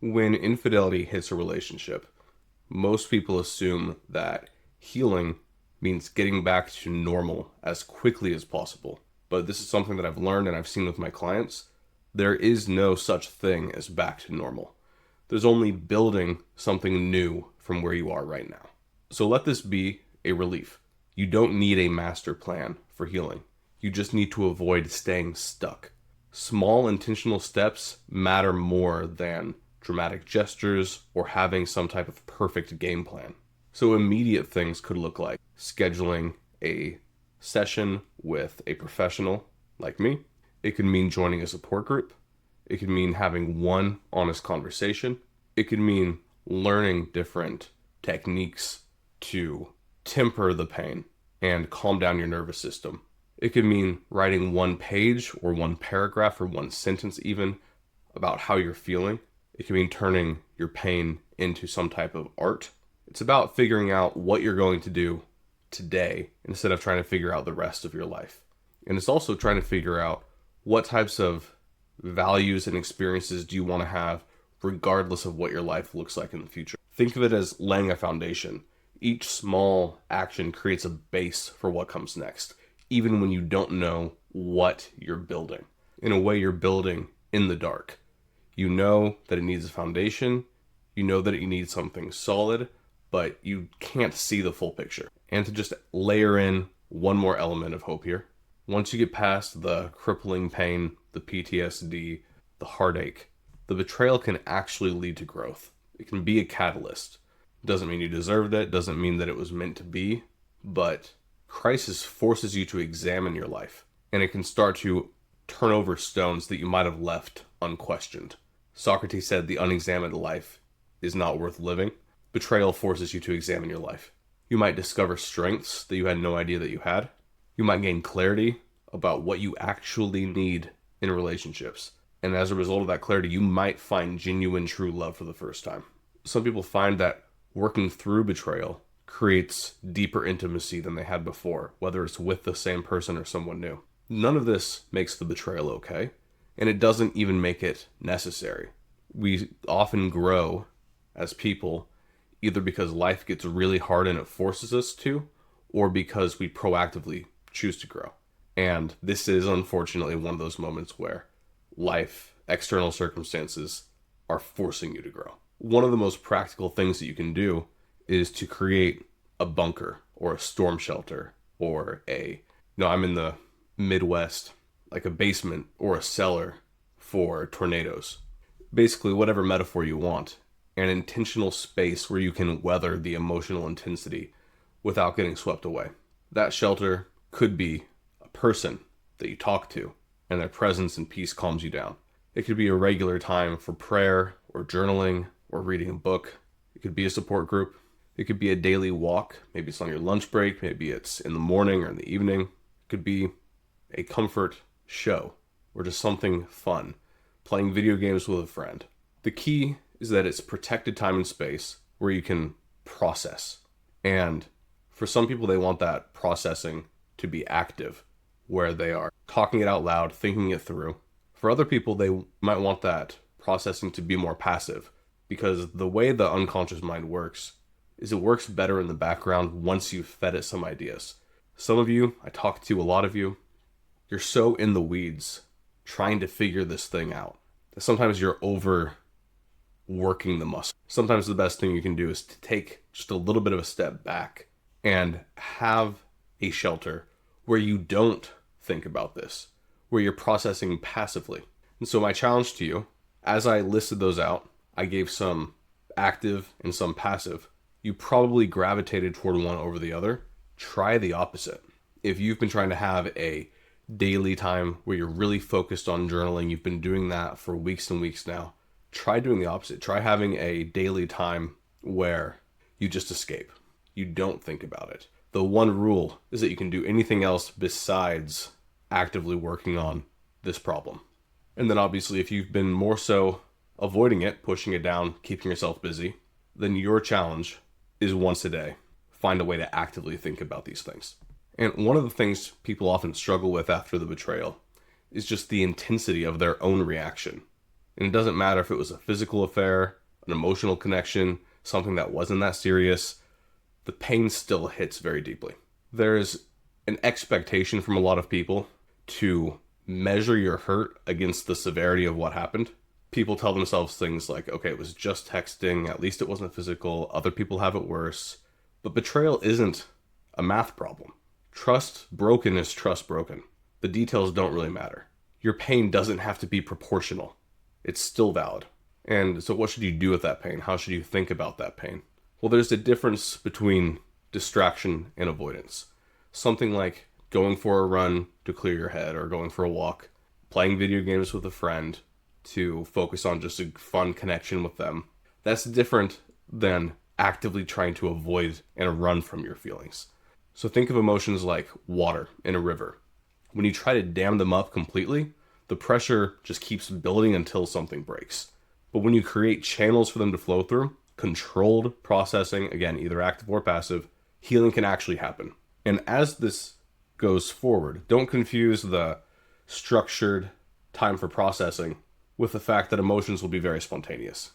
When infidelity hits a relationship, most people assume that healing means getting back to normal as quickly as possible. But this is something that I've learned and I've seen with my clients. There is no such thing as back to normal. There's only building something new from where you are right now. So let this be a relief. You don't need a master plan for healing. You just need to avoid staying stuck. Small intentional steps matter more than dramatic gestures or having some type of perfect game plan. So immediate things could look like scheduling a session with a professional like me. It could mean joining a support group. It could mean having one honest conversation. It could mean learning different techniques to temper the pain and calm down your nervous system. It could mean writing one page or one paragraph or one sentence even about how you're feeling. It could mean turning your pain into some type of art. It's about figuring out what you're going to do today instead of trying to figure out the rest of your life. And it's also trying to figure out what types of values and experiences do you want to have regardless of what your life looks like in the future. Think of it as laying a foundation. Each small action creates a base for what comes next, even when you don't know what you're building. In a way, you're building in the dark. You know that it needs a foundation. You know that it needs something solid, but you can't see the full picture. And to just layer in one more element of hope here, once you get past the crippling pain, the PTSD, the heartache, the betrayal can actually lead to growth. It can be a catalyst. Doesn't mean you deserved it, doesn't mean that it was meant to be, but crisis forces you to examine your life, and it can start to turn over stones that you might have left unquestioned. Socrates said the unexamined life is not worth living. Betrayal forces you to examine your life. You might discover strengths that you had no idea that you had. You might gain clarity about what you actually need in relationships. And as a result of that clarity, you might find genuine, true love for the first time. Some people find that working through betrayal creates deeper intimacy than they had before, whether it's with the same person or someone new. None of this makes the betrayal okay, and it doesn't even make it necessary. We often grow as people either because life gets really hard and it forces us to, or because we proactively choose to grow. And this is unfortunately one of those moments where life, external circumstances are forcing you to grow. One of the most practical things that you can do is to create a bunker or a storm shelter or I'm in the Midwest, like a basement or a cellar for tornadoes. Basically, whatever metaphor you want, an intentional space where you can weather the emotional intensity without getting swept away. That shelter could be a person that you talk to, and their presence and peace calms you down. It could be a regular time for prayer or journaling or reading a book. It could be a support group. It could be a daily walk. Maybe it's on your lunch break. Maybe it's in the morning or in the evening. It could be a comfort show or just something fun, playing video games with a friend. The key is that it's protected time and space where you can process. And for some people, they want that processing to be active, where they are talking it out loud, thinking it through. For other people, they might want that processing to be more passive, because the way the unconscious mind works is it works better in the background once you've fed it some ideas. Some of you, I talk to a lot of you, you're so in the weeds trying to figure this thing out that sometimes you're overworking the muscle. Sometimes the best thing you can do is to take just a little bit of a step back and have a shelter where you don't think about this, where you're processing passively. And so my challenge to you, as I listed those out, I gave some active and some passive. You probably gravitated toward one over the other. Try the opposite. If you've been trying to have a daily time where you're really focused on journaling, you've been doing that for weeks and weeks now, try doing the opposite. Try having a daily time where you just escape. You don't think about it. The one rule is that you can do anything else besides actively working on this problem. And then obviously, if you've been more so avoiding it, pushing it down, keeping yourself busy, then your challenge is once a day, find a way to actively think about these things. And one of the things people often struggle with after the betrayal is just the intensity of their own reaction. And it doesn't matter if it was a physical affair, an emotional connection, something that wasn't that serious, the pain still hits very deeply. There's an expectation from a lot of people to measure your hurt against the severity of what happened. People tell themselves things like, okay, it was just texting, at least it wasn't physical, other people have it worse. But betrayal isn't a math problem. Trust broken is trust broken. The details don't really matter. Your pain doesn't have to be proportional. It's still valid. And so what should you do with that pain? How should you think about that pain? Well, there's a difference between distraction and avoidance. Something like going for a run to clear your head, or going for a walk, playing video games with a friend to focus on just a fun connection with them. That's different than actively trying to avoid and run from your feelings. So think of emotions like water in a river. When you try to dam them up completely, the pressure just keeps building until something breaks. But when you create channels for them to flow through, controlled processing, again, either active or passive, healing can actually happen. And as this goes forward, don't confuse the structured time for processing with the fact that emotions will be very spontaneous.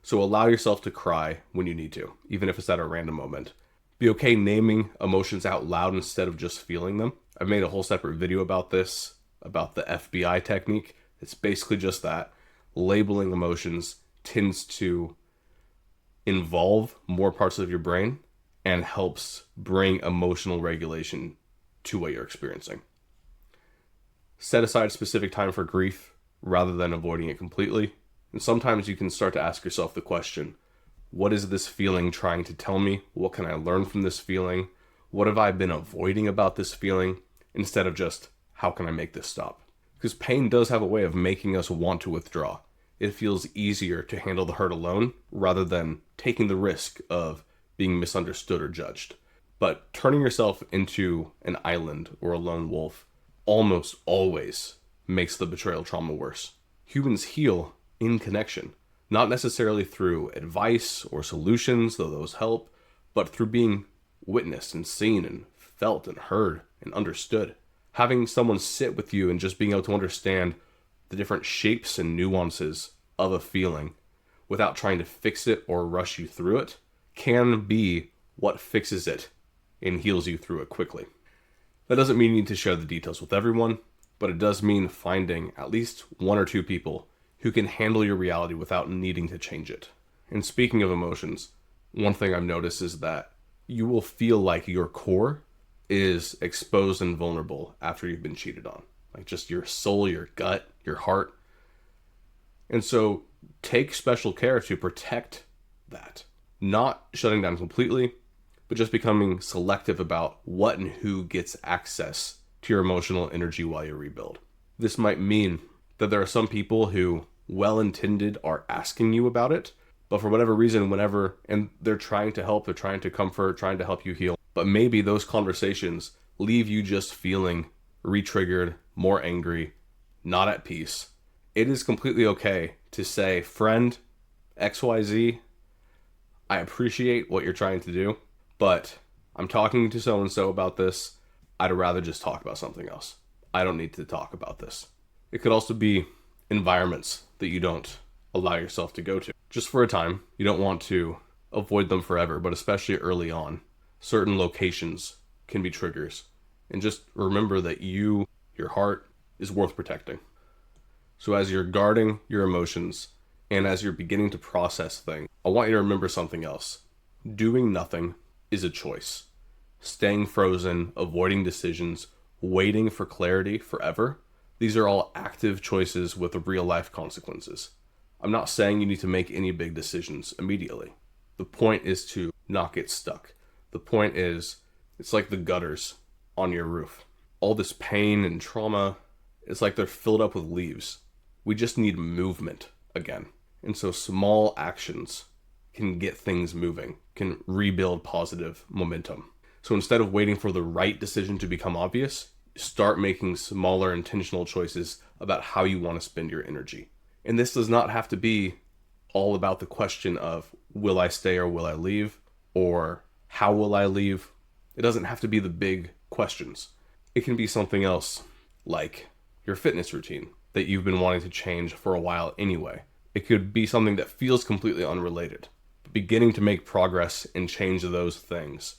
So allow yourself to cry when you need to, even if it's at a random moment. Be okay naming emotions out loud instead of just feeling them. I've made a whole separate video about this, about the FBI technique. It's basically just that. Labeling emotions tends to involve more parts of your brain and helps bring emotional regulation to what you're experiencing. Set aside specific time for grief rather than avoiding it completely. And sometimes you can start to ask yourself the question, what is this feeling trying to tell me? What can I learn from this feeling? What have I been avoiding about this feeling? Instead of just, how can I make this stop? Because pain does have a way of making us want to withdraw. It feels easier to handle the hurt alone rather than taking the risk of being misunderstood or judged. But turning yourself into an island or a lone wolf almost always makes the betrayal trauma worse. Humans heal in connection, not necessarily through advice or solutions, though those help, but through being witnessed and seen and felt and heard and understood. Having someone sit with you and just being able to understand the different shapes and nuances of a feeling without trying to fix it or rush you through it can be what fixes it and heals you through it quickly. That doesn't mean you need to share the details with everyone, but it does mean finding at least one or two people who can handle your reality without needing to change it. And speaking of emotions, one thing I've noticed is that you will feel like your core is exposed and vulnerable after you've been cheated on. Like just your soul, your gut, your heart. And so take special care to protect that. Not shutting down completely, but just becoming selective about what and who gets access to your emotional energy while you rebuild. This might mean that there are some people who, well-intended, are asking you about it, but for whatever reason, whenever, and they're trying to help, they're trying to comfort, trying to help you heal, but maybe those conversations leave you just feeling re-triggered, more angry, not at peace. It is completely okay to say, friend, XYZ, I appreciate what you're trying to do, but I'm talking to so-and-so about this. I'd rather just talk about something else. I don't need to talk about this. It could also be environments that you don't allow yourself to go to. Just for a time. You don't want to avoid them forever, but especially early on, certain locations can be triggers. And just remember that your heart is worth protecting. So as you're guarding your emotions and as you're beginning to process things, I want you to remember something else. Doing nothing is a choice. Staying frozen, avoiding decisions, waiting for clarity forever, these are all active choices with real life consequences. I'm not saying you need to make any big decisions immediately. The point is to not get stuck. The point is, it's like the gutters on your roof. All this pain and trauma, it's like they're filled up with leaves. We just need movement again. And so small actions can get things moving, can rebuild positive momentum. So instead of waiting for the right decision to become obvious, start making smaller intentional choices about how you want to spend your energy. And this does not have to be all about the question of, will I stay or will I leave? Or how will I leave? It doesn't have to be the big questions. It can be something else, like your fitness routine, that you've been wanting to change for a while anyway. It could be something that feels completely unrelated. But beginning to make progress and change those things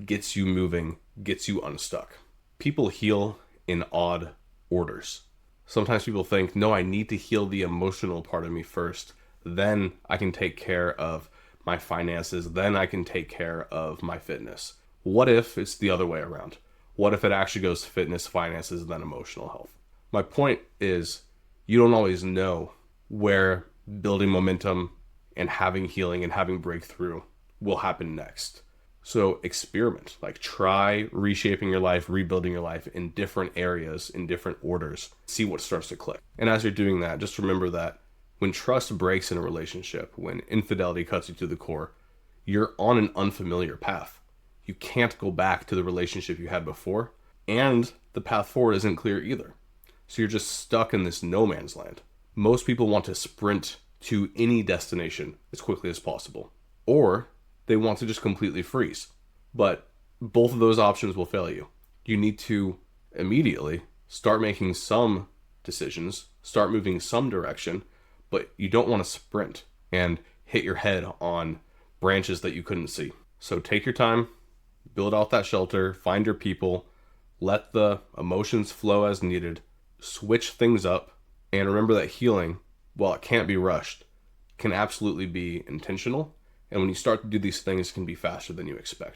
gets you moving, gets you unstuck. People heal in odd orders. Sometimes people think, no, I need to heal the emotional part of me first. Then I can take care of my finances. Then I can take care of my fitness. What if it's the other way around? What if it actually goes fitness, finances, then emotional health? My point is, you don't always know where building momentum and having healing and having breakthrough will happen next. So experiment, like try reshaping your life, rebuilding your life in different areas, in different orders, see what starts to click. And as you're doing that, just remember that when trust breaks in a relationship, when infidelity cuts you to the core, you're on an unfamiliar path. You can't go back to the relationship you had before, and the path forward isn't clear either. So you're just stuck in this no man's land. Most people want to sprint to any destination as quickly as possible, or they want to just completely freeze. But both of those options will fail you. You need to immediately start making some decisions, start moving some direction, but you don't want to sprint and hit your head on branches that you couldn't see. So take your time, build out that shelter, find your people, let the emotions flow as needed, switch things up, and remember that healing, while it can't be rushed, can absolutely be intentional. And when you start to do these things, it can be faster than you expect.